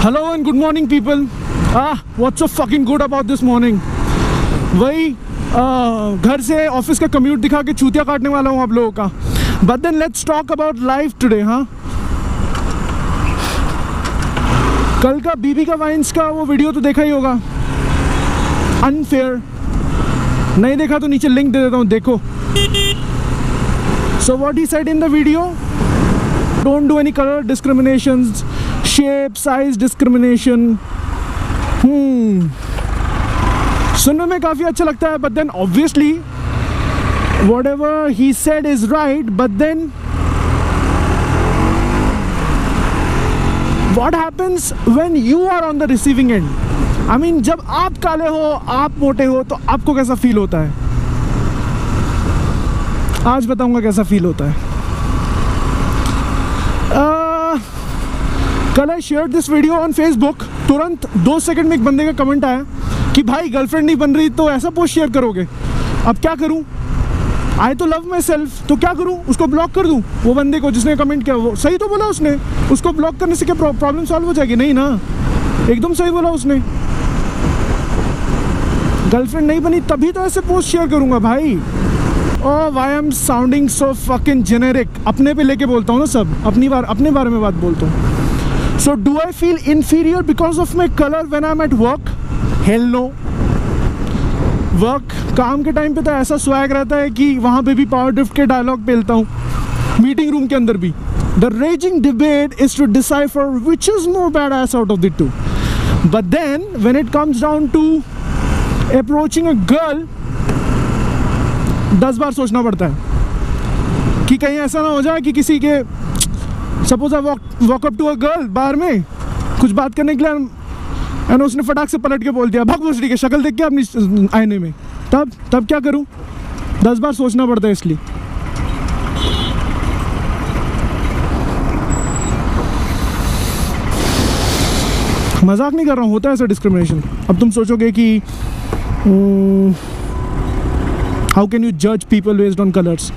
Hello and good morning people. What's so fucking good about this morning? वही घर से office का commute दिखा के चूतिया काटने वाला हूँ आप लोगों का. But then let's talk about life today, हाँ. कल का बीबी का वाइन्स का वो वीडियो तो देखा ही होगा. अनफेयर नहीं देखा तो नीचे लिंक दे देता हूँ, देखो. So what he said in the video, don't do any color discriminations, shape, size discrimination. सुनने में काफ़ी अच्छा लगता है, but then obviously whatever he said is right, but then what happens when you are on the receiving end? I mean, जब आप काले हो, आप मोटे हो, तो आपको कैसा फील होता है? आज बताऊंगा कैसा फील होता है. कल I share this video on Facebook. तुरंत 2 सेकंड में एक बंदे का कमेंट आया कि भाई गर्लफ्रेंड नहीं बन रही तो ऐसा पोस्ट शेयर करोगे. अब क्या करूं? आई तो लव माई सेल्फ, तो क्या करूं? उसको ब्लॉक कर दूं? वो बंदे को जिसने कमेंट किया, वो सही तो बोला उसने. उसको ब्लॉक करने से क्या प्रॉब्लम सॉल्व हो जाएगी? नहीं ना, एकदम सही बोला उसने. गर्लफ्रेंड नहीं बनी तभी तो ऐसे पोस्ट शेयर करूंगा भाई. Oh, why I'm sounding so fucking generic? अपने पे लेके बोलता हूँ ना सब, अपने बारे में बात बोलता हूँ. So do I feel inferior because of my color when I'm at work? Hell no. Work काम के टाइम पे तो ऐसा स्वैग रहता है कि वहाँ पे भी पावर ड्रिफ्ट के डायलॉग पेलता हूँ, मीटिंग रूम के अंदर भी. The raging debate is to decipher which is more badass out of the two. But then when it comes down to approaching a girl, 10 बार सोचना पड़ता है कि कहीं ऐसा ना हो जाए कि किसी के suppose I walk up to a girl bar में कुछ बात करने के लिए, एंड उसने फटाक से पलट के बोल दिया भग भोसड़ी के शक्ल देख के अपनी आईने में. तब क्या करूं? 10 बार सोचना पड़ता है. इसलिए मजाक नहीं कर रहा हूँ, होता है ऐसा डिस्क्रिमिनेशन. अब तुम सोचोगे कि हाउ कैन यू जज पीपल बेस्ड ऑन कलर्स.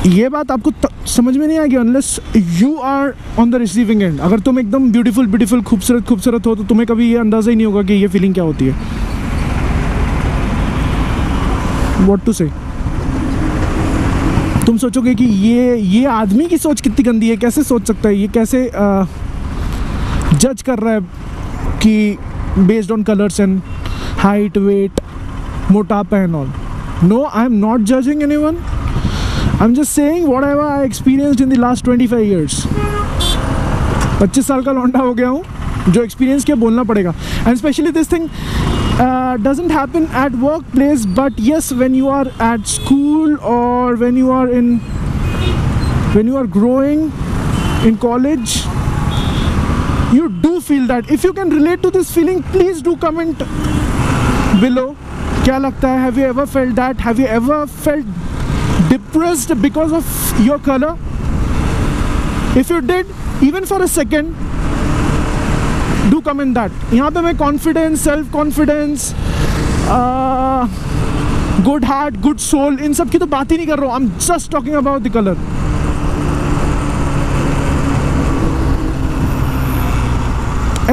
ये बात आपको समझ में नहीं आएगी unless you are on the receiving end. अगर तुम एकदम ब्यूटीफुल खूबसूरत हो तो तुम्हें कभी ये अंदाज़ा ही नहीं होगा कि ये फीलिंग क्या होती है. व्हाट टू से. तुम सोचोगे कि ये आदमी की सोच कितनी गंदी है, कैसे सोच सकता है, ये कैसे जज कर रहा है कि based on colours and height, weight, मोटापा and all. No, I am not judging anyone. I'm just saying whatever I experienced in the last 25 years. 25 साल का लौंडा हो गया हूँ, जो एक्सपीरियंस किया बोलना पड़ेगा. And especially this thing doesn't happen at workplace, but yes, when you are at school or when you are growing in college, you do feel that. If you can relate to this feeling, please do comment below. क्या लगता है? Have you ever felt that? Have you ever felt depressed because of your color? If you did, even for a second, do comment that. यहाँ पे मैं confidence, self confidence, good heart, good soul, इन सब की तो बात ही नहीं कर रहा हूँ. I'm just talking about the color.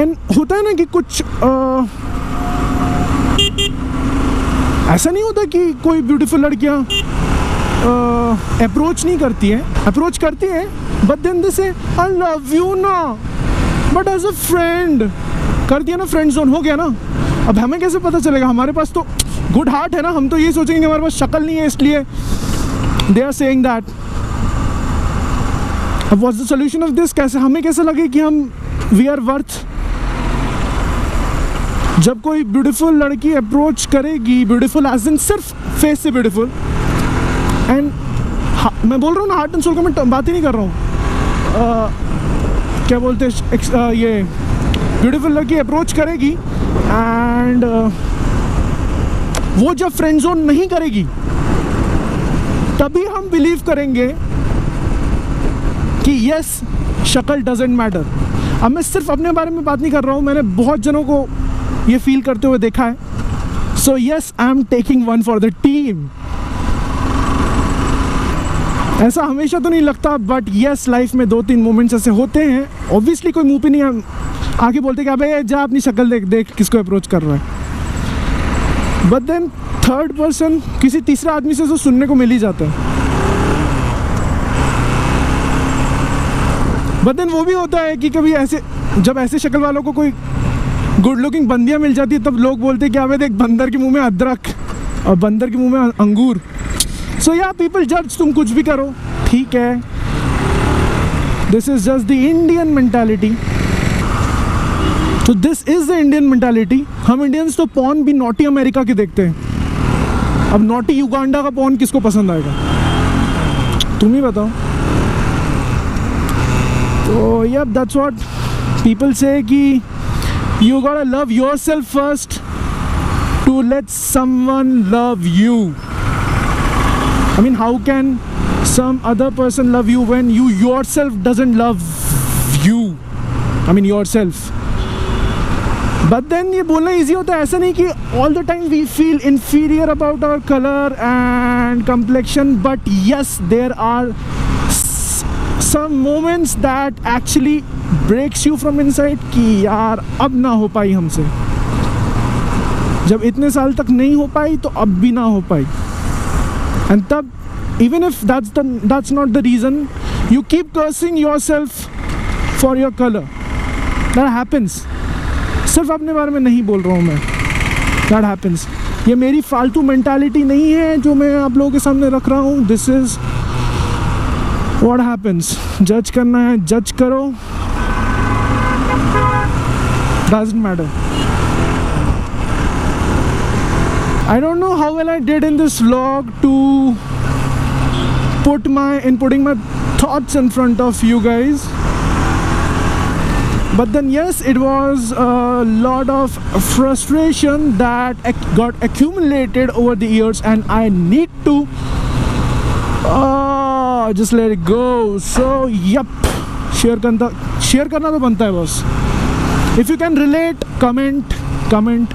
And होता है ना कि कुछ ऐसा नहीं होता कि कोई ब्यूटीफुल लड़कियाँ अप्रोच नहीं करती है, अप्रोच करती है, बट देन दे से आई लव यू ना, बट एज अ फ्रेंड. कर दिया ना, फ्रेंड जोन हो गया ना. अब हमें कैसे पता चलेगा? हमारे पास तो गुड हार्ट है ना, हम तो ये सोचेंगे हमारे पास शक्ल नहीं है इसलिए दे आर सेइंग दैट. अब what's the solution of this? कैसे हमें कैसे लगे कि हम वी आर वर्थ? जब कोई ब्यूटीफुल लड़की अप्रोच करेगी, ब्यूटीफुल एज इन सिर्फ फेस से ब्यूटीफुल, एंड मैं बोल रहा हूँ ना, हार्ट एंड सोल का मैं बात ही नहीं कर रहा हूँ. क्या बोलते हैं, ये ब्यूटीफुल लड़की अप्रोच करेगी एंड वो जब फ्रेंड जोन नहीं करेगी तभी हम बिलीव करेंगे कि यस, शक्ल डजेंट मैटर. अब मैं सिर्फ अपने बारे में बात नहीं कर रहा हूँ, मैंने बहुत जनों को ये फील करते हुए देखा है. So yes, I am taking one for the team. ऐसा हमेशा तो नहीं लगता, बट यस लाइफ में 2-3 मोमेंट्स ऐसे होते हैं। ऑब्वियसली कोई मुंह पे नहीं आके बोलते कि अबे जा अपनी शक्ल देख देख किसको अप्रोच कर रहा है, बट देन थर्ड पर्सन किसी तीसरे आदमी से तो सुनने को मिल ही जाता है। बट देन वो भी होता है कि कभी ऐसे जब ऐसे शक्ल वालों को कोई गुड लुकिंग बंदियाँ मिल जाती है तब लोग बोलते हैं कि अबे देख बंदर के मुंह में अदरक और बंदर के मुंह में अंगूर। सो या पीपल जज, तुम कुछ भी करो ठीक है, this is just the Indian mentality. तो this is the Indian mentality. हम इंडियंस तो पॉर्न भी नॉटी अमेरिका के देखते हैं, अब नॉटी युगांडा का पॉर्न किसको पसंद आएगा, तुम ही बताओ। तो yep, that's what people say कि you gotta love yourself first to let someone love you. I mean, how can some other person love you when you yourself doesn't love you? I mean yourself. But then ये बोलना easy होता है, ऐसा नहीं कि all the time we feel inferior about our color and complexion, but yes, there are some moments that actually breaks you from inside कि यार अब ना हो पाई हमसे, जब इतने साल तक नहीं हो पाई तो अब भी ना हो पाई। And तब even if that's not the reason, you keep cursing yourself for your color. That happens. सिर्फ अपने बारे में नहीं बोल रहा हूँ मैं, that happens. ये मेरी फालतू मेंटालिटी नहीं है जो मैं आप लोगों के सामने रख रहा हूँ। This is what happens. जज करना है जज करो, doesn't matter. I don't know how well I did in this vlog to putting my thoughts in front of you guys, but then yes, it was a lot of frustration that got accumulated over the years and I need to just let it go. So yep, share करना तो बनता है बस। If you can relate, comment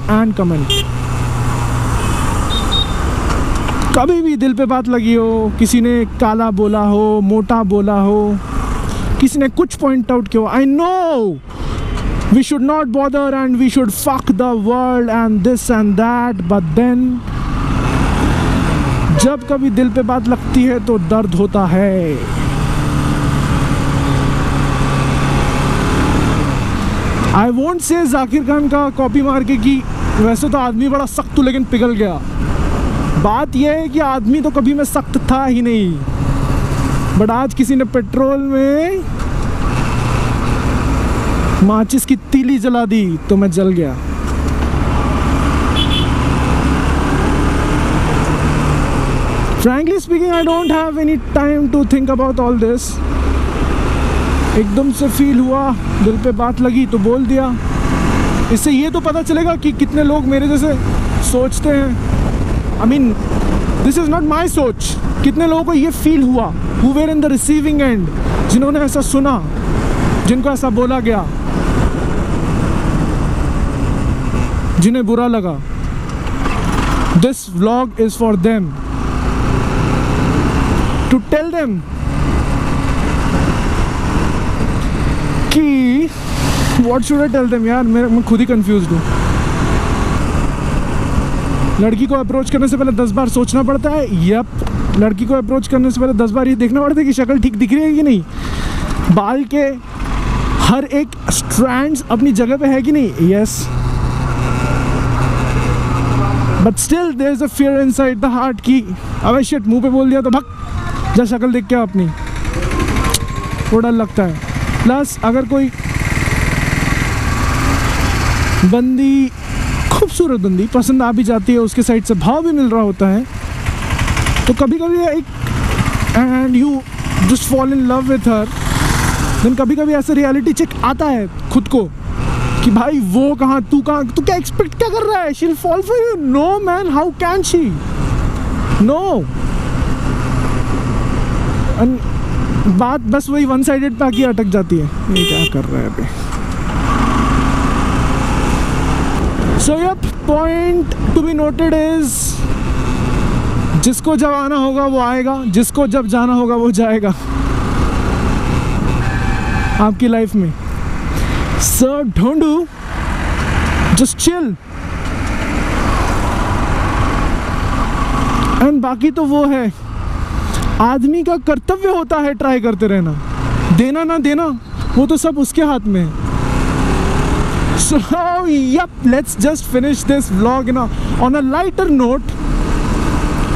and comment. कभी भी दिल पे बात लगी हो, किसी ने काला बोला हो, मोटा बोला हो, किसी ने कुछ पॉइंट आउट किया हो, I know we should not bother and we should fuck the world and this and that, but then जब कभी दिल पे बात लगती है तो दर्द होता है। I won't say Zakir Khan का कॉपी मार के कि वैसे तो आदमी बड़ा सख्त लेकिन पिघल गया। बात यह है कि आदमी तो कभी मैं सख्त था ही नहीं, बट आज किसी ने पेट्रोल में माचिस की तीली जला दी तो मैं जल गया। Frankly speaking, I don't have any time to think about all this. एकदम से फील हुआ, दिल पे बात लगी तो बोल दिया। इससे ये तो पता चलेगा कि कितने लोग मेरे जैसे सोचते हैं। I mean, this is not my सोच। कितने लोगों को ये फील हुआ, who were in the receiving end, जिन्होंने ऐसा सुना, जिनको ऐसा बोला गया, जिन्हें बुरा लगा। This vlog is for them, to tell them कि what should I tell them यार, मैं खुद ही confused हूँ। लड़की को अप्रोच करने से पहले 10 बार सोचना पड़ता है। यप, लड़की को अप्रोच करने से पहले 10 बार ये देखना पड़ता है कि शक्ल ठीक दिख रही है कि नहीं, बाल के हर एक स्ट्रैंड्स अपनी जगह पे है कि नहीं। Yes, but still there is a fear inside the heart कि अबे शिट, मुंह पे बोल दिया तो भग जा, शक्ल देख के अपनी, वो डर लगता है। प्लस अगर कोई बंदी, खूबसूरत बंदी पसंद आ भी जाती है, उसके साइड से भाव भी मिल रहा होता है, तो कभी कभी एक and you just fall in love with her, then कभी कभी ऐसा रियलिटी चेक आता है खुद को कि भाई वो कहाँ, तू कहाँ, तू क्या एक्सपेक्ट क्या कर रहा है, she will fall for you. No man, how can she, no. बात बस वही वन साइडेड पे आके अटक जाती है, ये क्या कर रहा है अभी। So yep, point to be noted is जिसको जब आना होगा वो आएगा, जिसको जब जाना होगा वो जाएगा आपकी लाइफ में. So don't do, just chill. And बाकी तो वो है, आदमी का कर्तव्य होता है ट्राई करते रहना. देना ना देना वो तो सब उसके हाथ में है. So yep, let's just finish this vlog on a lighter note,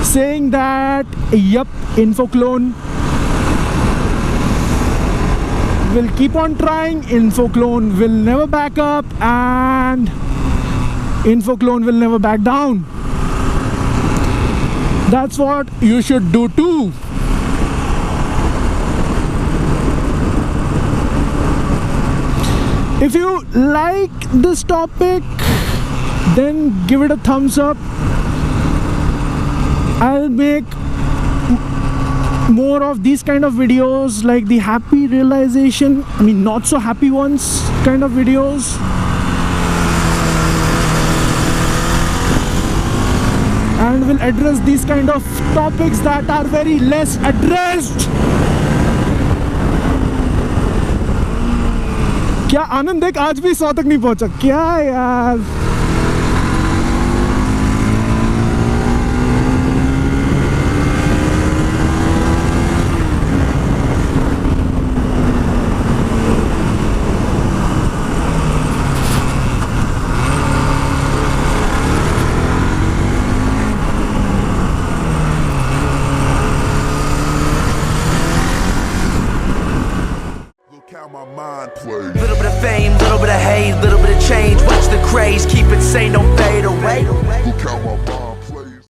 saying that yep, Infoclone will keep on trying, Infoclone will never back up, and Infoclone will never back down. That's what you should do too. If you like this topic, then give it a thumbs up. I'll make more of these kind of videos, like the happy realization, I mean not so happy ones kind of videos. And we'll address these kind of topics that are very less addressed. क्या आनंद देख आज भी 100 तक नहीं पहुंचा क्या यार. My mind plays. Little bit of fame, little bit of hate, little bit of change. Watch the craze, keep it sane, don't fade away. Look how my mind